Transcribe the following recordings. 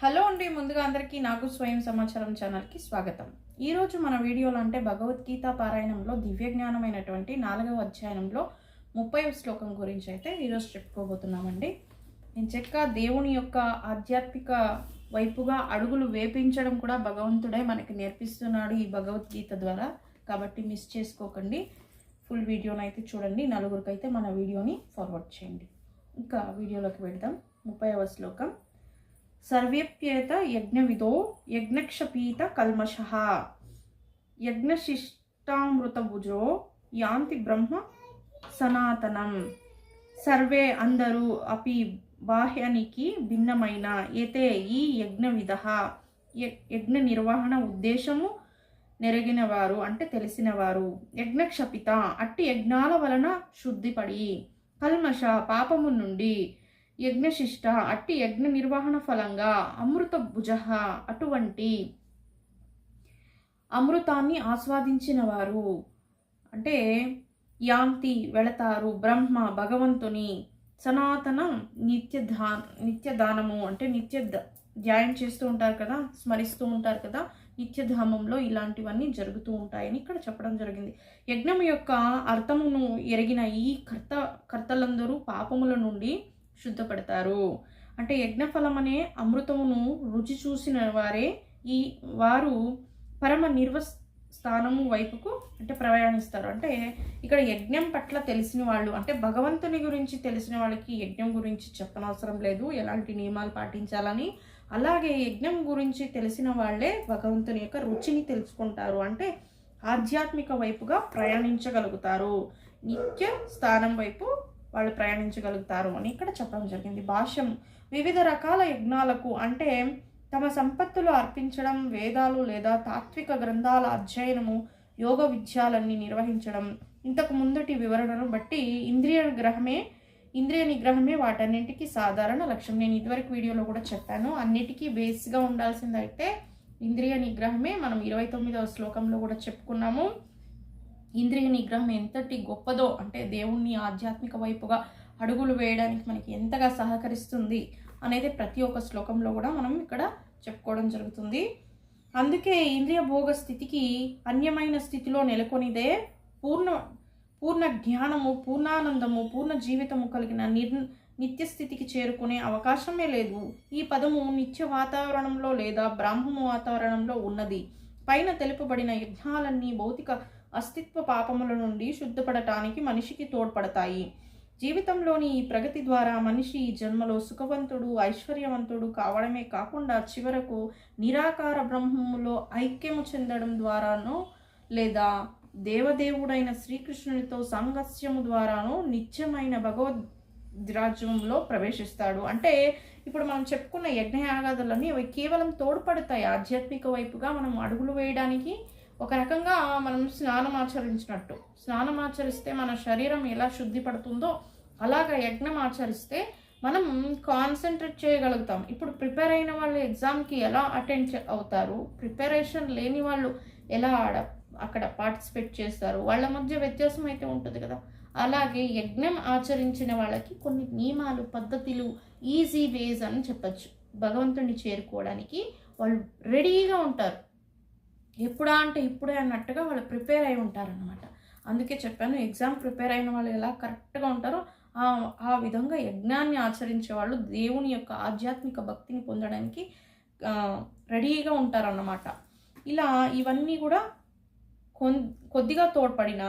Hello అండి, ముందుగా అందరికీ నాకు స్వయం సమాచారం ఛానల్కి స్వాగతం. ఈరోజు మన వీడియోలో అంటే భగవద్గీత పారాయణంలో దివ్య జ్ఞానమైనటువంటి 4వ అధ్యాయంలో 30వ శ్లోకం గురించి అయితే ఈరోజు చెప్పుకోబోతున్నామండి. ఎంచక్కా దేవుని యొక్క ఆధ్యాత్మిక వైపుగా అడుగులు వేపించడం కూడా భగవంతుడే మనకి నేర్పిస్తున్నాడు ఈ భగవద్గీత ద్వారా. కాబట్టి మిస్ చేసుకోకండి, ఫుల్ వీడియోని అయితే చూడండి. నలుగురికైతే మన వీడియోని ఫార్వర్డ్ చేయండి. ఇంకా వీడియోలోకి వెళ్దాం. 30వ శ్లోకం. సర్వేప్యేత యజ్ఞవిదో యజ్ఞక్షపీత కల్మషః యజ్ఞశిష్టామృతభుజో యాంతి బ్రహ్మ సనాతనం. సర్వే అందరూ అపి బాహ్యానికి భిన్నమైన ఏతే ఈ యజ్ఞవిదః యజ్ఞ నిర్వహణ ఉద్దేశము నెరగినవారు అంటే తెలిసినవారు. యజ్ఞక్షపిత అట్టి యజ్ఞాల వలన శుద్ధిపడి, కల్మష పాపము నుండి, యజ్ఞశిష్ట అట్టి యజ్ఞ నిర్వహణ ఫలంగా, అమృత భుజ అటువంటి అమృతాన్ని ఆస్వాదించిన వారు అంటే యాంతి వెళతారు, బ్రహ్మ భగవంతుని, సనాతనం నిత్యదానము అంటే ధ్యానం చేస్తూ ఉంటారు కదా, స్మరిస్తూ ఉంటారు కదా, నిత్యధామంలో ఇలాంటివన్నీ జరుగుతూ ఉంటాయని ఇక్కడ చెప్పడం జరిగింది. యజ్ఞం యొక్క అర్థమును ఎరిగిన ఈ కర్తలందరూ పాపముల నుండి శుద్ధపడతారు. అంటే యజ్ఞఫలం అనే అమృతమును రుచి చూసిన వారు పరమ స్థానము వైపుకు అంటే ప్రయాణిస్తారు. అంటే ఇక్కడ యజ్ఞం పట్ల తెలిసిన వాళ్ళు అంటే భగవంతుని గురించి తెలిసిన వాళ్ళకి యజ్ఞం గురించి చెప్పనవసరం లేదు, ఎలాంటి నియమాలు పాటించాలని. అలాగే యజ్ఞం గురించి తెలిసిన వాళ్ళే భగవంతుని యొక్క రుచిని తెలుసుకుంటారు, అంటే ఆధ్యాత్మిక వైపుగా ప్రయాణించగలుగుతారు, నిత్య స్థానం వైపు వాళ్ళు ప్రయాణించగలుగుతారు అని ఇక్కడ చెప్పడం జరిగింది. భాష్యం. వివిధ రకాల యజ్ఞాలకు అంటే తమ సంపత్తులు అర్పించడం, వేదాలు లేదా తాత్విక గ్రంథాల అధ్యయనము, యోగ విద్యాలన్నీ నిర్వహించడం, ఇంతకు ముందటి వివరణను బట్టి ఇంద్రియ నిగ్రహమే వాటన్నింటికి సాధారణ లక్ష్యం. నేను ఇదివరకు వీడియోలో కూడా చెప్పాను, అన్నిటికీ బేస్గా ఉండాల్సిందైతే ఇంద్రియ నిగ్రహమే. మనం 29వ శ్లోకంలో కూడా చెప్పుకున్నాము. ఇంద్రియ నిగ్రహం ఎంతటి గొప్పదో అంటే దేవుణ్ణి ఆధ్యాత్మిక వైపుగా అడుగులు వేయడానికి మనకి ఎంతగా సహకరిస్తుంది అనేది ప్రతి ఒక్క శ్లోకంలో కూడా మనం ఇక్కడ చెప్పుకోవడం జరుగుతుంది. అందుకే ఇంద్రియ భోగ స్థితికి అన్యమైన స్థితిలో నెలకొనిదే పూర్ణ జ్ఞానము, పూర్ణానందము, పూర్ణ జీవితము కలిగిన నిత్య స్థితికి చేరుకునే అవకాశమే లేదు. ఈ పదము నిత్య వాతావరణంలో లేదా బ్రాహ్మ వాతావరణంలో ఉన్నది. పైన తెలుపబడిన యజ్ఞాలన్నీ భౌతిక అస్తిత్వ పాపముల నుండి శుద్ధపడటానికి మనిషికి తోడ్పడతాయి. జీవితంలోని ఈ ప్రగతి ద్వారా మనిషి ఈ జన్మలో సుఖవంతుడు, ఐశ్వర్యవంతుడు కావడమే కాకుండా చివరకు నిరాకార బ్రహ్మములో ఐక్యము చెందడం ద్వారానో లేదా దేవదేవుడైన శ్రీకృష్ణునితో సాంగత్యము ద్వారానో నిత్యమైన భగవద్రాజ్యంలో ప్రవేశిస్తాడు. అంటే ఇప్పుడు మనం చెప్పుకున్న యజ్ఞయాగాదులన్నీ అవి కేవలం తోడ్పడతాయి ఆధ్యాత్మిక వైపుగా మనం అడుగులు వేయడానికి. ఒక రకంగా మనం స్నానం ఆచరించినట్టు, స్నానం ఆచరిస్తే మన శరీరం ఎలా శుద్ధి పడుతుందో అలాగా యజ్ఞం ఆచరిస్తే మనం కాన్సన్ట్రేట్ చేయగలుగుతాం. ఇప్పుడు ప్రిపేర్ అయిన వాళ్ళు ఎగ్జామ్కి ఎలా అటెండ్ అవుతారు, ప్రిపరేషన్ లేని వాళ్ళు ఎలా అక్కడ పార్టిసిపేట్ చేస్తారు, వాళ్ళ మధ్య వ్యత్యాసం అయితే ఉంటుంది కదా. అలాగే యజ్ఞం ఆచరించిన వాళ్ళకి కొన్ని నియమాలు, పద్ధతులు, ఈజీ వేస్ అని చెప్పచ్చు. భగవంతుడిని చేరుకోవడానికి వాళ్ళు రెడీగా ఉంటారు. ఎప్పుడా అంటే ఇప్పుడే అన్నట్టుగా వాళ్ళు ప్రిపేర్ అయి ఉంటారనమాట. అందుకే చెప్పాను, ఎగ్జామ్ ప్రిపేర్ అయిన వాళ్ళు ఎలా కరెక్ట్గా ఉంటారో ఆ విధంగా యజ్ఞాన్ని ఆచరించే వాళ్ళు దేవుని యొక్క ఆధ్యాత్మిక భక్తిని పొందడానికి రెడీగా ఉంటారన్నమాట. ఇలా ఇవన్నీ కూడా కొద్దిగా తోడ్పడిన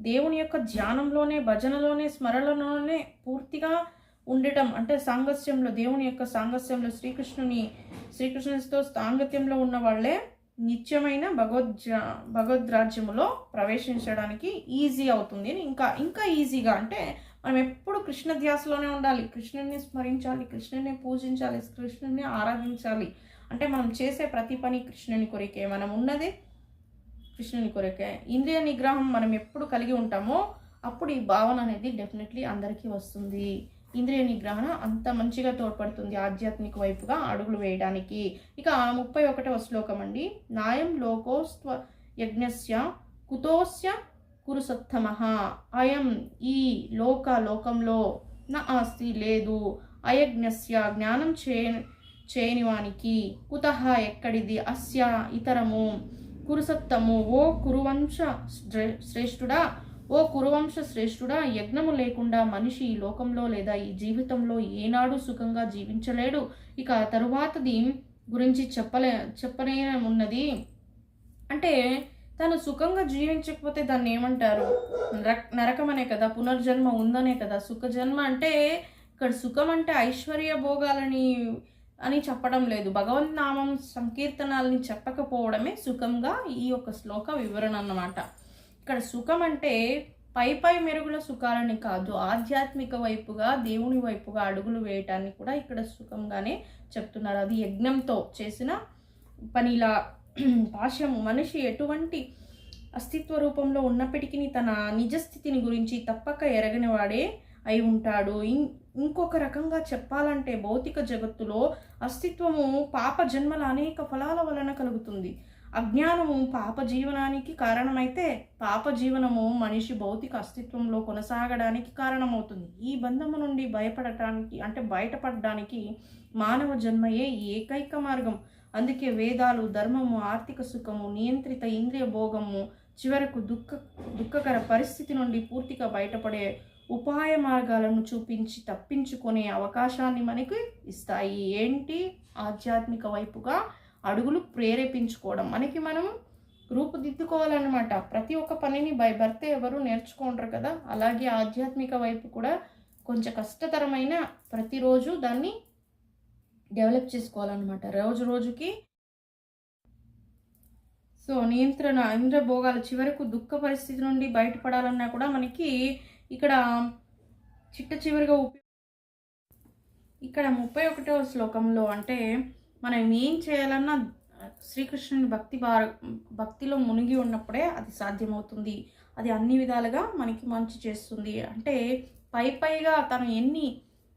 దేవుని యొక్క ధ్యానంలోనే, భజనలోనే, స్మరణలోనే పూర్తిగా ఉండటం అంటే సాంగత్యంలో, దేవుని యొక్క సాంగత్యంలో, శ్రీకృష్ణునితో సాంగత్యంలో ఉన్న వాళ్ళే నిత్యమైన భగవద్రాజ్యములో ప్రవేశించడానికి ఈజీ అవుతుంది. ఇంకా ఈజీగా అంటే మనం ఎప్పుడు కృష్ణ ధ్యాసలోనే ఉండాలి, కృష్ణుని స్మరించాలి, కృష్ణుని పూజించాలి, కృష్ణుని ఆరాధించాలి. అంటే మనం చేసే ప్రతి పని కృష్ణుని కొరికే, మనం ఉన్నది కృష్ణుని కొరికే. ఇంద్రియ నిగ్రహం మనం ఎప్పుడు కలిగి ఉంటామో అప్పుడు ఈ భావన అనేది డెఫినెట్లీ అందరికీ వస్తుంది. ఇంద్రియ నిగ్రహణ అంత మంచిగా తోడ్పడుతుంది ఆధ్యాత్మిక వైపుగా అడుగులు వేయడానికి. ఇక 31వ శ్లోకం అండి. నాయం లోకోస్త్వ యజ్ఞస్య కుతోస్య కురుసత్తమః. అయం ఈ లోకంలో నా ఆస్తి లేదు, అయజ్ఞస్య చేయనివానికి కుతః ఎక్కడిది అస్య ఇతరము కురుసత్తము ఓ కురువంశ శ్రేష్ఠుడా ఓ కురువంశ శ్రేష్ఠుడా యజ్ఞము లేకుండా మనిషి ఈ లోకంలో లేదా ఈ జీవితంలో ఏనాడు సుఖంగా జీవించలేడు. ఇక తరువాతది గురించి చెప్పనే ఉన్నది. అంటే తను సుఖంగా జీవించకపోతే దాన్ని ఏమంటారు? నరకం అనే కదా, పునర్జన్మ ఉందనే కదా. సుఖజన్మ అంటే ఇక్కడ సుఖం అంటే ఐశ్వర్య భోగాలని చెప్పడం లేదు. భగవన్ నామం సంకీర్తనాలని చెప్పకపోవడమే సుఖంగా ఈ యొక్క శ్లోక వివరణ అన్నమాట. ఇక్కడ సుఖం అంటే పై మెరుగుల సుఖాలని కాదు, ఆధ్యాత్మిక వైపుగా దేవుని వైపుగా అడుగులు వేయటాన్ని కూడా ఇక్కడ సుఖంగానే చెప్తున్నారు. అది యజ్ఞంతో చేసిన పనిలా భాష్యము. మనిషి ఎటువంటి అస్తిత్వ రూపంలో ఉన్నప్పటికీ తన నిజస్థితిని గురించి తప్పక ఎరగని వాడే అయి ఉంటాడు. ఇంకొక రకంగా చెప్పాలంటే భౌతిక జగత్తులో అస్తిత్వము పాప జన్మల అనేక ఫలాల వలన కలుగుతుంది. అజ్ఞానము పాప జీవనానికి కారణమైతే పాప జీవనము మనిషి భౌతిక అస్తిత్వంలో కొనసాగడానికి కారణమవుతుంది. ఈ బంధము నుండి బయటపడడానికి మానవ జన్మయే ఏకైక మార్గం. అందుకే వేదాలు ధర్మము, ఆర్థిక సుఖము, నియంత్రిత ఇంద్రియ భోగము, చివరకు దుఃఖకర పరిస్థితి నుండి పూర్తిగా బయటపడే ఉపాయ మార్గాలను చూపించి తప్పించుకునే అవకాశాన్ని మనకి ఇస్తాయి. ఏంటి? ఆధ్యాత్మిక వైపుగా అడుగులు ప్రేరేపించుకోవడం. మనకి మనం రూపుదిద్దుకోవాలన్నమాట. ప్రతి ఒక్క పనిని బై బర్త్ ఎవరు నేర్చుకుంటారు కదా, అలాగే ఆధ్యాత్మిక వైపు కూడా కొంచెం కష్టతరమైన ప్రతిరోజు దాన్ని డెవలప్ చేసుకోవాలన్నమాట, రోజు రోజుకి. సో నియంత్రణ, ఇంద్రియ భోగాలు, చివరకు దుఃఖ పరిస్థితి నుండి బయటపడాలన్నా కూడా మనకి ఇక్కడ చివరిగా ఇక్కడ 31వ శ్లోకంలో అంటే మనం ఏం చేయాలన్నా శ్రీకృష్ణుని భక్తిలో మునిగి ఉన్నప్పుడే అది సాధ్యమవుతుంది. అది అన్ని విధాలుగా మనకి మంచి చేస్తుంది. అంటే పైగా తను ఎన్ని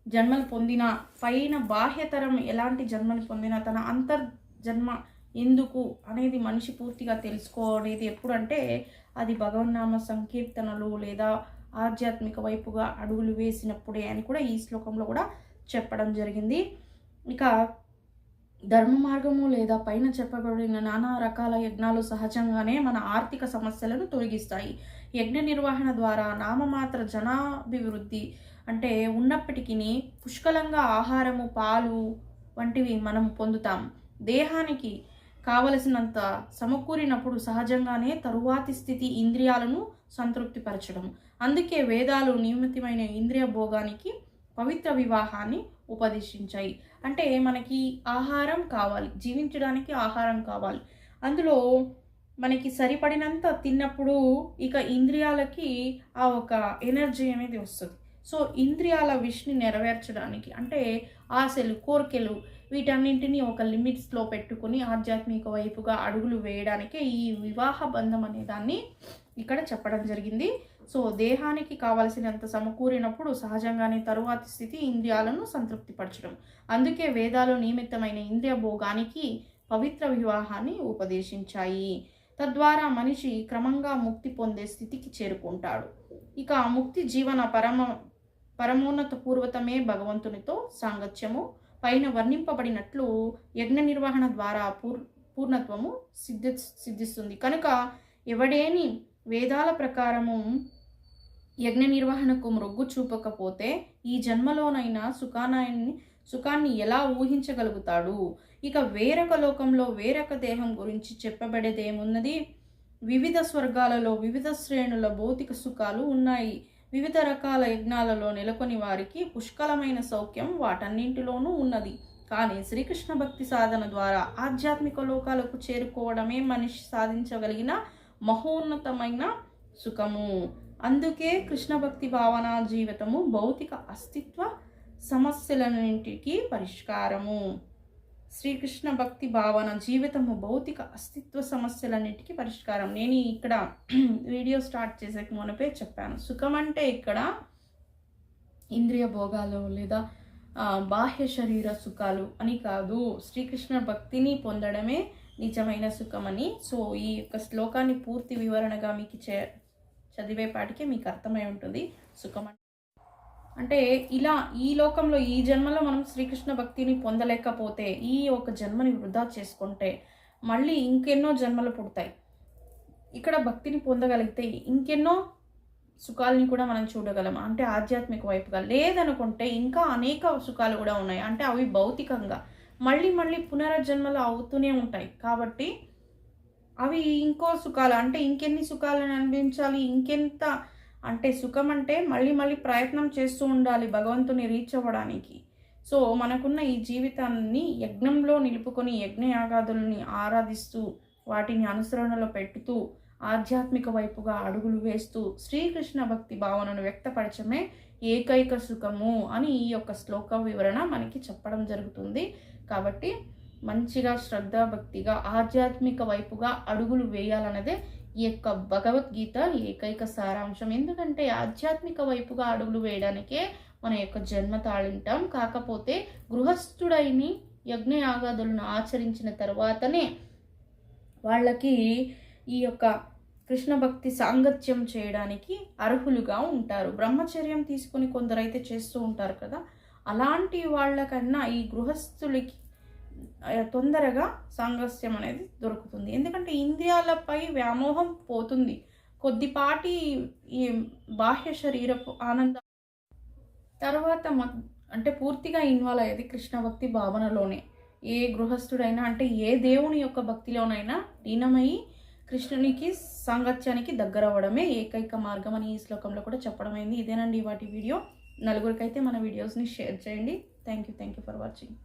జన్మలు పొందినా, పైన బాహ్యతరం ఎలాంటి జన్మలు పొందినా, తన అంతర్జన్మ ఎందుకు అనేది మనిషి పూర్తిగా తెలుసుకోనేది ఎప్పుడు అంటే అది భగవన్నామ సంకీర్తనలు లేదా ఆధ్యాత్మిక వైపుగా అడుగులు వేసినప్పుడే అని కూడా ఈ శ్లోకంలో కూడా చెప్పడం జరిగింది. ఇక ధర్మ మార్గము లేదా పైన చెప్పబడిన నానా రకాల యజ్ఞాలు సహజంగానే మన ఆర్థిక సమస్యలను తొలగిస్తాయి. యజ్ఞ నిర్వహణ ద్వారా నామమాత్ర జనాభివృద్ధి అంటే ఉన్నప్పటికీ పుష్కలంగా ఆహారము, పాలు వంటివి మనం పొందుతాం. దేహానికి కావలసినంత సమకూరినప్పుడు సహజంగానే తరువాతి స్థితి ఇంద్రియాలను సంతృప్తిపరచడం. అందుకే వేదాలు నియమితమైన ఇంద్రియ భోగానికి పవిత్ర వివాహాన్ని ఉపదేశించాయి. అంటే మనకి ఆహారం కావాలి, జీవించడానికి ఆహారం కావాలి. అందులో మనకి సరిపడినంత తిన్నప్పుడు ఇక ఇంద్రియాలకి ఆ ఒక ఎనర్జీ అనేది వస్తుంది. సో ఇంద్రియాల విష్ని నెరవేర్చడానికి అంటే ఆశలు, కోరికలు వీటన్నింటినీ ఒక లిమిట్స్లో పెట్టుకుని ఆధ్యాత్మిక వైపుగా అడుగులు వేయడానికే ఈ వివాహ బంధం అనే దాన్ని ఇక్కడ చెప్పడం జరిగింది. సో దేహానికి కావలసినంత సమకూరినప్పుడు సహజంగానే తరువాతి స్థితి ఇంద్రియాలను సంతృప్తిపరచడం. అందుకే వేదాలు నియమితమైన ఇంద్రియ భోగానికి పవిత్ర వివాహాన్ని ఉపదేశించాయి. తద్వారా మనిషి క్రమంగా ముక్తి పొందే స్థితికి చేరుకుంటాడు. ఇక ముక్తి జీవన పరమోన్నత పూర్వతమే భగవంతునితో సాంగత్యము. పైన వర్ణింపబడినట్లు యజ్ఞ నిర్వహణ ద్వారా పూర్ణత్వము సిద్ధిస్తుంది. కనుక ఎవడేని వేదాల ప్రకారము యజ్ఞ నిర్వహణకు మొగ్గు చూపకపోతే ఈ జన్మలోనైనా సుఖాన్ని ఎలా ఊహించగలుగుతాడు? ఇక వేరొక లోకంలో వేరొక దేహం గురించి చెప్పబడేదేమున్నది? వివిధ స్వర్గాలలో వివిధ శ్రేణుల భౌతిక సుఖాలు ఉన్నాయి. వివిధ రకాల యజ్ఞాలలో నెలకొని వారికి పుష్కలమైన సౌఖ్యం వాటన్నింటిలోనూ ఉన్నది. కానీ శ్రీకృష్ణ భక్తి సాధన ద్వారా ఆధ్యాత్మిక లోకాలకు చేరుకోవడమే మనిషి సాధించగలిగిన మహోన్నతమైన సుఖము. అందుకే కృష్ణ భక్తి భావన జీవితము భౌతిక అస్తిత్వ సమస్యలన్నింటికి పరిష్కారము. శ్రీకృష్ణ భక్తి భావన జీవితము భౌతిక అస్తిత్వ సమస్యలన్నిటికీ పరిష్కారం. నేను ఇక్కడ వీడియో స్టార్ట్ చేసే మునపే చెప్పాను, సుఖం అంటే ఇక్కడ ఇంద్రియ భోగాలు లేదా బాహ్య శరీర సుఖాలు అని కాదు, శ్రీకృష్ణ భక్తిని పొందడమే నిజమైన సుఖమని. సో ఈ యొక్క శ్లోకాన్ని పూర్తి వివరణగా మీకు చదివేపాటికే మీకు అర్థమై ఉంటుంది సుఖం అంటే ఇలా ఈ లోకంలో ఈ జన్మలో మనం శ్రీకృష్ణ భక్తిని పొందలేకపోతే ఈ ఒక జన్మని వృధా చేసుకుంటే మళ్ళీ ఇంకెన్నో జన్మలు పుడతాయి. ఇక్కడ భక్తిని పొందగలిగితే ఇంకెన్నో సుఖాలని కూడా మనం చూడగలం. అంటే ఆధ్యాత్మిక వైపుగా. లేదనుకుంటే ఇంకా అనేక సుఖాలు కూడా ఉన్నాయి. అంటే అవి భౌతికంగా మళ్ళీ మళ్ళీ పునర్జన్మలు అవుతూనే ఉంటాయి. కాబట్టి అవి ఇంకో సుఖాలు, అంటే ఇంకెన్ని సుఖాలను అనిపించాలి, ఇంకెంత, అంటే సుఖం అంటే మళ్ళీ మళ్ళీ ప్రయత్నం చేస్తూ ఉండాలి భగవంతుని రీచ్ అవ్వడానికి. సో మనకున్న ఈ జీవితాన్ని యజ్ఞంలో నిలుపుకొని యజ్ఞయాగాదుల్ని ఆరాధిస్తూ వాటిని అనుసరణలో పెట్టుతూ ఆధ్యాత్మిక వైపుగా అడుగులు వేస్తూ శ్రీకృష్ణ భక్తి భావనను వ్యక్తపరచమే ఏకైక సుఖము అని ఈ యొక్క శ్లోక వివరణ మనకి చెప్పడం జరుగుతుంది. కాబట్టి మంచిగా శ్రద్ధాభక్తిగా ఆధ్యాత్మిక వైపుగా అడుగులు వేయాలన్నదే ఈ యొక్క భగవద్గీత ఏకైక సారాంశం. ఎందుకంటే ఆధ్యాత్మిక వైపుగా అడుగులు వేయడానికే మన యొక్క జన్మ తాళింటాం. కాకపోతే గృహస్థుడైని యజ్ఞయాగాదులను ఆచరించిన తర్వాతనే వాళ్ళకి ఈ యొక్క కృష్ణ భక్తి సాంగత్యం చేయడానికి అర్హులుగా ఉంటారు. బ్రహ్మచర్యం తీసుకుని కొందరైతే చేస్తూ ఉంటారు కదా, అలాంటి వాళ్ళకన్నా ఈ గృహస్థులకి తొందరగా సాంగత్యం అనేది దొరుకుతుంది. ఎందుకంటే ఇంద్రియాలపై వ్యామోహం పోతుంది. కొద్దిపాటి ఈ బాహ్య శరీరపు ఆనందం తర్వాత అంటే పూర్తిగా ఇన్వాల్వ్ అయ్యేది కృష్ణ భక్తి భావనలోనే. ఏ గృహస్థుడైనా అంటే ఏ దేవుని యొక్క భక్తిలోనైనా లీనమై కృష్ణునికి సాంగత్యానికి దగ్గర అవ్వడమే ఏకైక మార్గం అని ఈ శ్లోకంలో కూడా చెప్పడమైంది. ఇదేనండి వాటి వీడియో. నలుగురికైతే మన వీడియోస్ని షేర్ చేయండి. Thank you for watching.